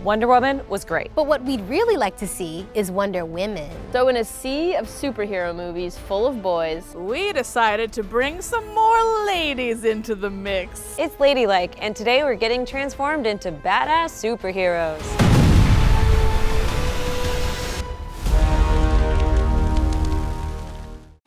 Wonder Woman was great. But what we'd really like to see is Wonder Women. So in a sea of superhero movies full of boys, we decided to bring some more ladies into the mix. It's Ladylike, and today we're getting transformed into badass superheroes.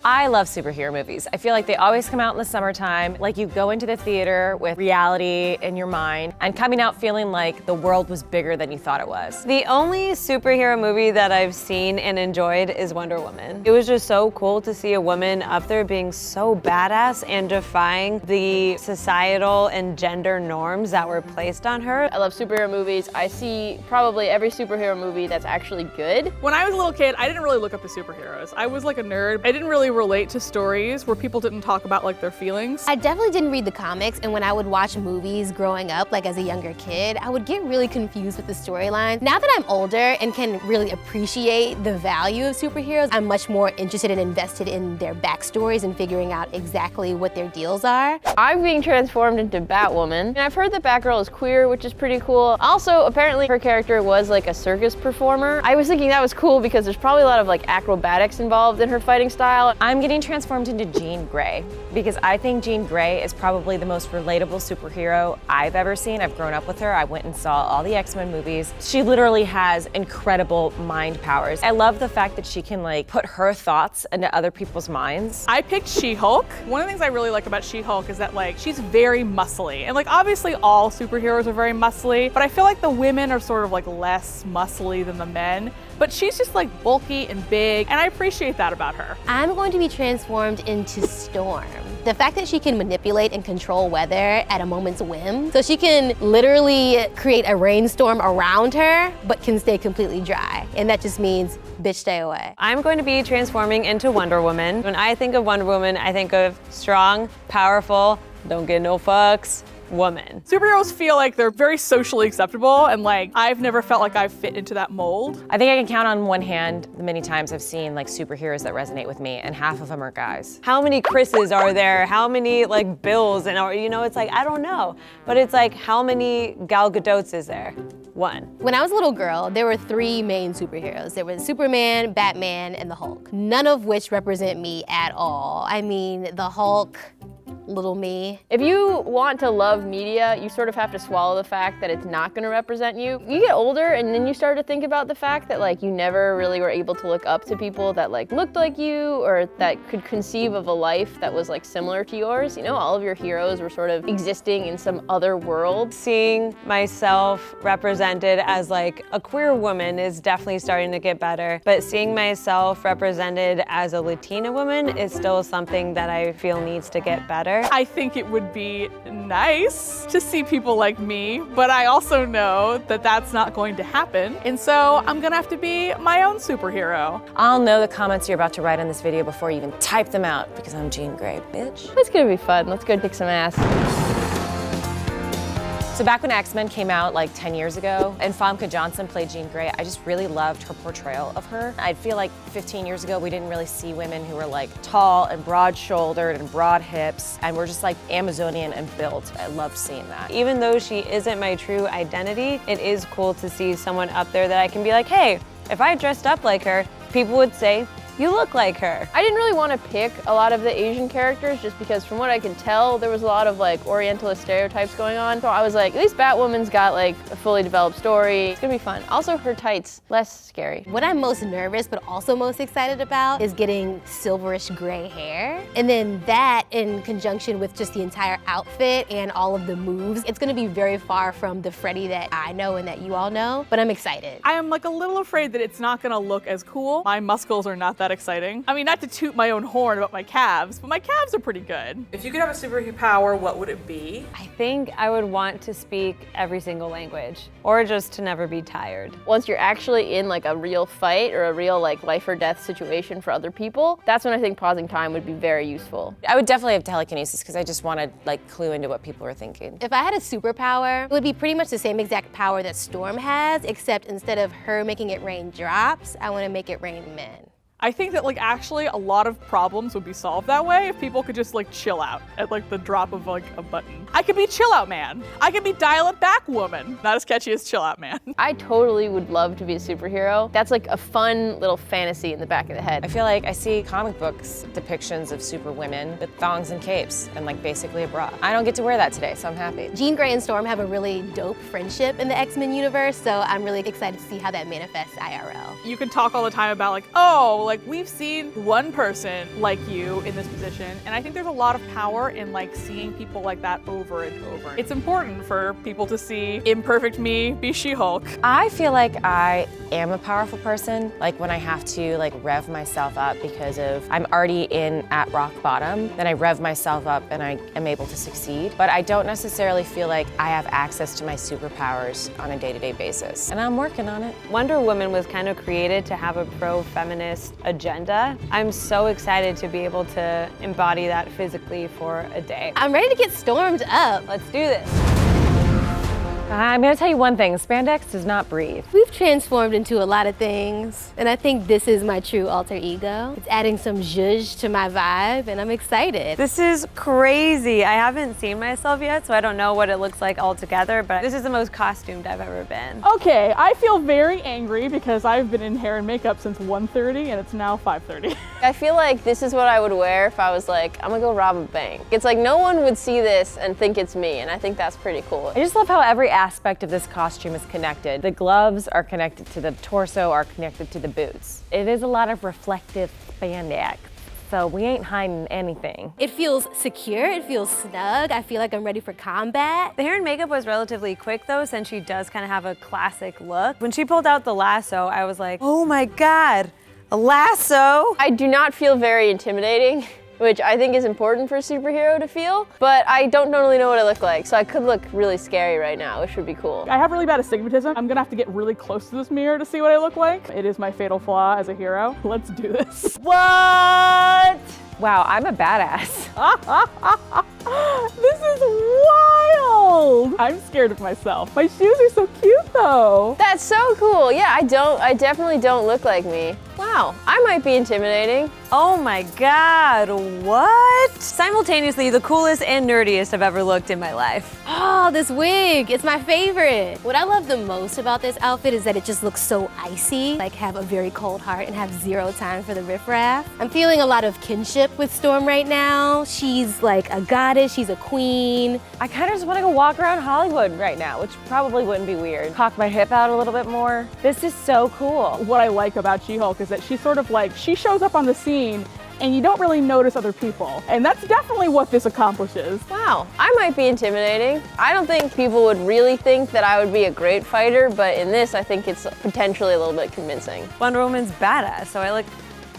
I love superhero movies. I feel like they always come out in the summertime. Like you go into the theater with reality in your mind and coming out feeling like the world was bigger than you thought it was. The only superhero movie that I've seen and enjoyed is Wonder Woman. It was just so cool to see a woman up there being so badass and defying the societal and gender norms that were placed on her. I love superhero movies. I see probably every superhero movie that's actually good. When I was a little kid, I didn't really look up to superheroes. I was like a nerd. I didn't really relate to stories where people didn't talk about like their feelings. I definitely didn't read the comics, and when I would watch movies growing up, like as a younger kid, I would get really confused with the storylines. Now that I'm older and can really appreciate the value of superheroes, I'm much more interested and invested in their backstories and figuring out exactly what their deals are. I'm being transformed into Batwoman, and I've heard that Batgirl is queer, which is pretty cool. Also, apparently her character was like a circus performer. I was thinking that was cool because there's probably a lot of like acrobatics involved in her fighting style. I'm getting transformed into Jean Grey because I think Jean Grey is probably the most relatable superhero I've ever seen. I've grown up with her. I went and saw all the X-Men movies. She literally has incredible mind powers. I love the fact that she can like put her thoughts into other people's minds. I picked She-Hulk. One of the things I really like about She-Hulk is that like she's very muscly. And like obviously all superheroes are very muscly, but I feel like the women are sort of like less muscly than the men. But she's just like bulky and big, and I appreciate that about her. I'm going to be transformed into Storm. The fact that she can manipulate and control weather at a moment's whim, so she can literally create a rainstorm around her, but can stay completely dry. And that just means, bitch, stay away. I'm going to be transforming into Wonder Woman. When I think of Wonder Woman, I think of strong, powerful, don't get no fucks woman. Superheroes feel like they're very socially acceptable, and like I've never felt like I've fit into that mold. I think I can count on one hand the many times I've seen like superheroes that resonate with me, and half of them are guys. How many Chris's are there? How many like Bills? And you know, it's like, I don't know. But it's like, how many Gal Gadots is there? One. When I was a little girl, there were three main superheroes. There was Superman, Batman, and the Hulk. None of which represent me at all. I mean, the Hulk, little me. If you want to love media, you sort of have to swallow the fact that it's not going to represent you. You get older and then you start to think about the fact that like you never really were able to look up to people that like looked like you or that could conceive of a life that was like similar to yours. You know, all of your heroes were sort of existing in some other world. Seeing myself represented as like a queer woman is definitely starting to get better, but seeing myself represented as a Latina woman is still something that I feel needs to get better. I think it would be nice to see people like me, but I also know that that's not going to happen. And so I'm gonna have to be my own superhero. I'll know the comments you're about to write on this video before you even type them out because I'm Jean Grey, bitch. It's gonna be fun. Let's go kick some ass. So back when X-Men came out like 10 years ago and Famke Janssen played Jean Grey, I just really loved her portrayal of her. I feel like 15 years ago we didn't really see women who were like tall and broad-shouldered and broad hips and were just like Amazonian and built. I loved seeing that. Even though she isn't my true identity, it is cool to see someone up there that I can be like, hey, if I dressed up like her, people would say, you look like her. I didn't really want to pick a lot of the Asian characters just because from what I can tell, there was a lot of like Orientalist stereotypes going on. So I was like, at least Batwoman's got like a fully developed story. It's gonna be fun. Also her tights, less scary. What I'm most nervous but also most excited about is getting silverish gray hair. And then that in conjunction with just the entire outfit and all of the moves, it's gonna be very far from the Freddie that I know and that you all know, but I'm excited. I am like a little afraid that it's not gonna look as cool. My muscles are not that exciting. I mean, not to toot my own horn about my calves, but my calves are pretty good. If you could have a superpower, what would it be? I think I would want to speak every single language or just to never be tired. Once you're actually in like a real fight or a real like life or death situation for other people, that's when I think pausing time would be very useful. I would definitely have telekinesis because I just want to like clue into what people are thinking. If I had a superpower, it would be pretty much the same exact power that Storm has, except instead of her making it rain drops, I want to make it rain men. I think that like actually a lot of problems would be solved that way if people could just like chill out at like the drop of like a button. I could be chill out man. I could be dial it back woman. Not as catchy as chill out man. I totally would love to be a superhero. That's like a fun little fantasy in the back of the head. I feel like I see comic books depictions of super women with thongs and capes and like basically a bra. I don't get to wear that today, so I'm happy. Jean Grey and Storm have a really dope friendship in the X-Men universe, so I'm really excited to see how that manifests IRL. You can talk all the time about like, oh, like we've seen one person like you in this position, and I think there's a lot of power in like seeing people like that over and over. It's important for people to see imperfect me be She-Hulk. I feel like I am a powerful person, like when I have to like rev myself up because of I'm already at rock bottom, then I rev myself up and I am able to succeed. But I don't necessarily feel like I have access to my superpowers on a day-to-day basis, and I'm working on it. Wonder Woman was kind of created to have a pro-feminist agenda. I'm so excited to be able to embody that physically for a day. I'm ready to get stormed up. Let's do this. I'm gonna tell you one thing, spandex does not breathe. We've transformed into a lot of things, and I think this is my true alter ego. It's adding some zhuzh to my vibe, and I'm excited. This is crazy. I haven't seen myself yet, so I don't know what it looks like all together, but this is the most costumed I've ever been. Okay, I feel very angry because I've been in hair and makeup since 1:30 and it's now 5:30. I feel like this is what I would wear if I was like, I'm gonna go rob a bank. It's like no one would see this and think it's me, and I think that's pretty cool. I just love how every aspect of this costume is connected. The gloves are connected to the torso, are connected to the boots. It is a lot of reflective spandex, so we ain't hiding anything. It feels secure, it feels snug. I feel like I'm ready for combat. The hair and makeup was relatively quick though, since she does kind of have a classic look. When she pulled out the lasso, I was like, oh my God, a lasso? I do not feel very intimidating, which I think is important for a superhero to feel, but I don't really know what I look like, so I could look really scary right now, which would be cool. I have really bad astigmatism. I'm gonna have to get really close to this mirror to see what I look like. It is my fatal flaw as a hero. Let's do this. What? Wow, I'm a badass. This is wild. I'm scared of myself. My shoes are so cute though. That's so cool. Yeah, I definitely don't look like me. Wow, I might be intimidating. Oh my God, what? Simultaneously, the coolest and nerdiest I've ever looked in my life. Oh, this wig, it's my favorite. What I love the most about this outfit is that it just looks so icy, like have a very cold heart and have zero time for the riffraff. I'm feeling a lot of kinship with Storm right now. She's like a goddess, she's a queen. I kind of just want to go walk around Hollywood right now, which probably wouldn't be weird. Cock my hip out a little bit more. This is so cool. What I like about She-Hulk is that she's sort of like, she shows up on the scene and you don't really notice other people. And that's definitely what this accomplishes. Wow, I might be intimidating. I don't think people would really think that I would be a great fighter, but in this, I think it's potentially a little bit convincing. Wonder Woman's badass, so I look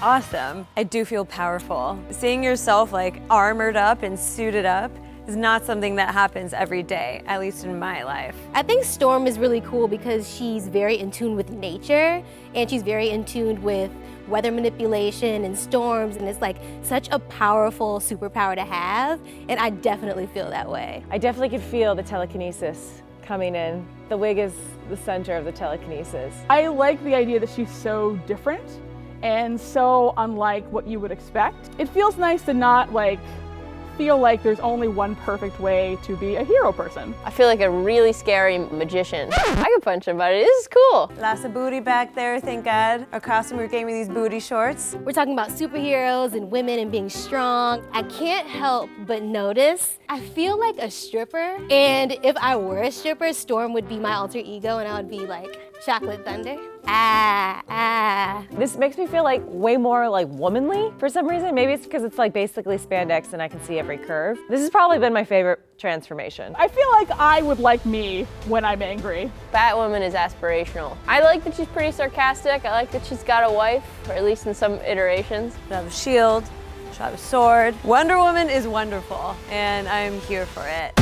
awesome. I do feel powerful. Seeing yourself like armored up and suited up is not something that happens every day, at least in my life. I think Storm is really cool because she's very in tune with nature and she's very in tune with weather manipulation and storms, and it's like such a powerful superpower to have, and I definitely feel that way. I definitely could feel the telekinesis coming in. The wig is the center of the telekinesis. I like the idea that she's so different and so unlike what you would expect. It feels nice to not like feel like there's only one perfect way to be a hero person. I feel like a really scary magician. I could punch somebody, this is cool. Lots of booty back there, thank God. Our costumer gave me these booty shorts. We're talking about superheroes and women and being strong. I can't help but notice, I feel like a stripper, and if I were a stripper, Storm would be my alter ego and I would be like Chocolate Thunder. This makes me feel like way more like womanly for some reason. Maybe it's because it's like basically spandex and I can see every curve. This has probably been my favorite transformation. I feel like I would like me when I'm angry. Batwoman is aspirational. I like that she's pretty sarcastic. I like that she's got a wife, or at least in some iterations. She'll have a shield, she'll have a sword. Wonder Woman is wonderful, and I'm here for it.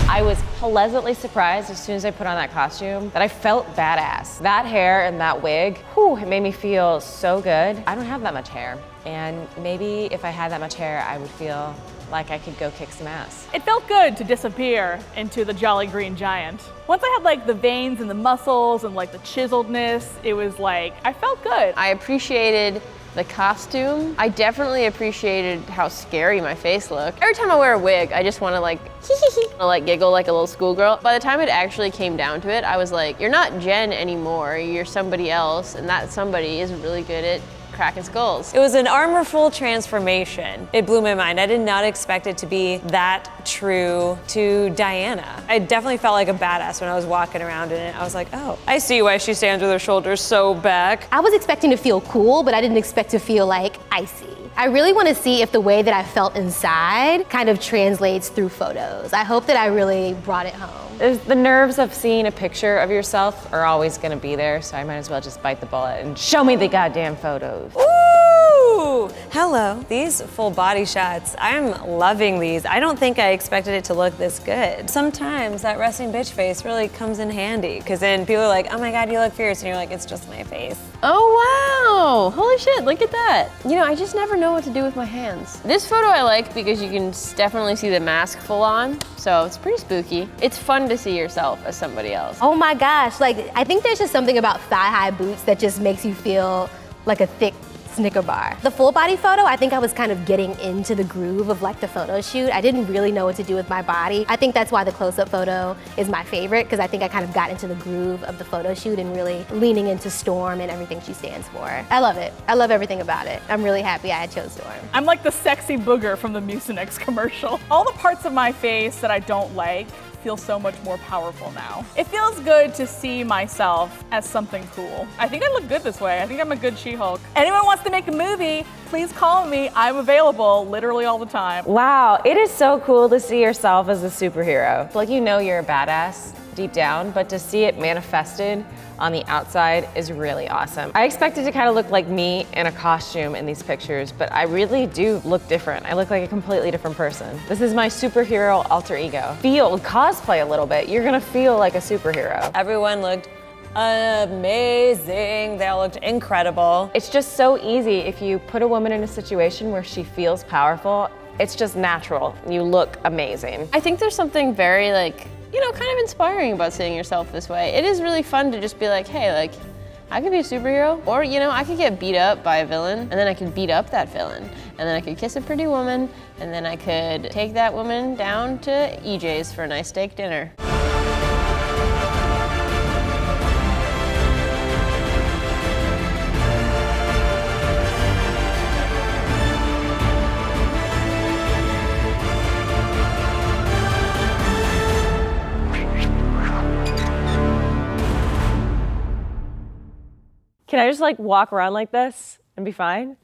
I was pleasantly surprised as soon as I put on that costume that I felt badass. That hair and that wig, whew, it made me feel so good. I don't have that much hair, and maybe if I had that much hair, I would feel like I could go kick some ass. It felt good to disappear into the Jolly Green Giant. Once I had like the veins and the muscles and like the chiseledness, it was like, I felt good. I appreciated The costume, I definitely appreciated how scary my face looked. Every time I wear a wig, I just want to like, giggle like a little schoolgirl. By the time it actually came down to it, I was like, you're not Jen anymore, you're somebody else, and that somebody is really good at cracking skulls. It was an armorful transformation. It blew my mind. I did not expect it to be that true to Diana. I definitely felt like a badass when I was walking around in it. I was like, oh, I see why she stands with her shoulders so back. I was expecting to feel cool, but I didn't expect to feel like icy. I really want to see if the way that I felt inside kind of translates through photos. I hope that I really brought it home. The nerves of seeing a picture of yourself are always gonna be there, so I might as well just bite the bullet and show me the goddamn photos. Ooh, hello. These full body shots, I'm loving these. I don't think I expected it to look this good. Sometimes that resting bitch face really comes in handy, because then people are like, oh my God, you look fierce, and you're like, it's just my face. Oh wow, holy shit, look at that. You know, I just never know what to do with my hands. This photo I like because you can definitely see the mask full on, so it's pretty spooky. It's fun to see yourself as somebody else. Oh my gosh, like I think there's just something about thigh-high boots that just makes you feel like a thick Snicker bar. The full body photo, I think I was kind of getting into the groove of like the photo shoot. I didn't really know what to do with my body. I think that's why the close-up photo is my favorite, because I think I kind of got into the groove of the photo shoot and really leaning into Storm and everything she stands for. I love it. I love everything about it. I'm really happy I chose Storm. I'm like the sexy booger from the Mucinex commercial. All the parts of my face that I don't like feel so much more powerful now. It feels good to see myself as something cool. I think I look good this way. I think I'm a good She-Hulk. Anyone wants to make a movie, please call me. I'm available literally all the time. Wow, it is so cool to see yourself as a superhero. Like, you know you're a badass deep down, but to see it manifested on the outside is really awesome. I expected to kind of look like me in a costume in these pictures, but I really do look different. I look like a completely different person. This is my superhero alter ego. Cosplay a little bit. You're gonna feel like a superhero. Everyone looked amazing. They all looked incredible. It's just so easy if you put a woman in a situation where she feels powerful. It's just natural. You look amazing. I think there's something very like, you know, kind of inspiring about seeing yourself this way. It is really fun to just be like, hey, like, I could be a superhero, or, you know, I could get beat up by a villain, and then I could beat up that villain, and then I could kiss a pretty woman, and then I could take that woman down to EJ's for a nice steak dinner. Can I just like walk around like this and be fine?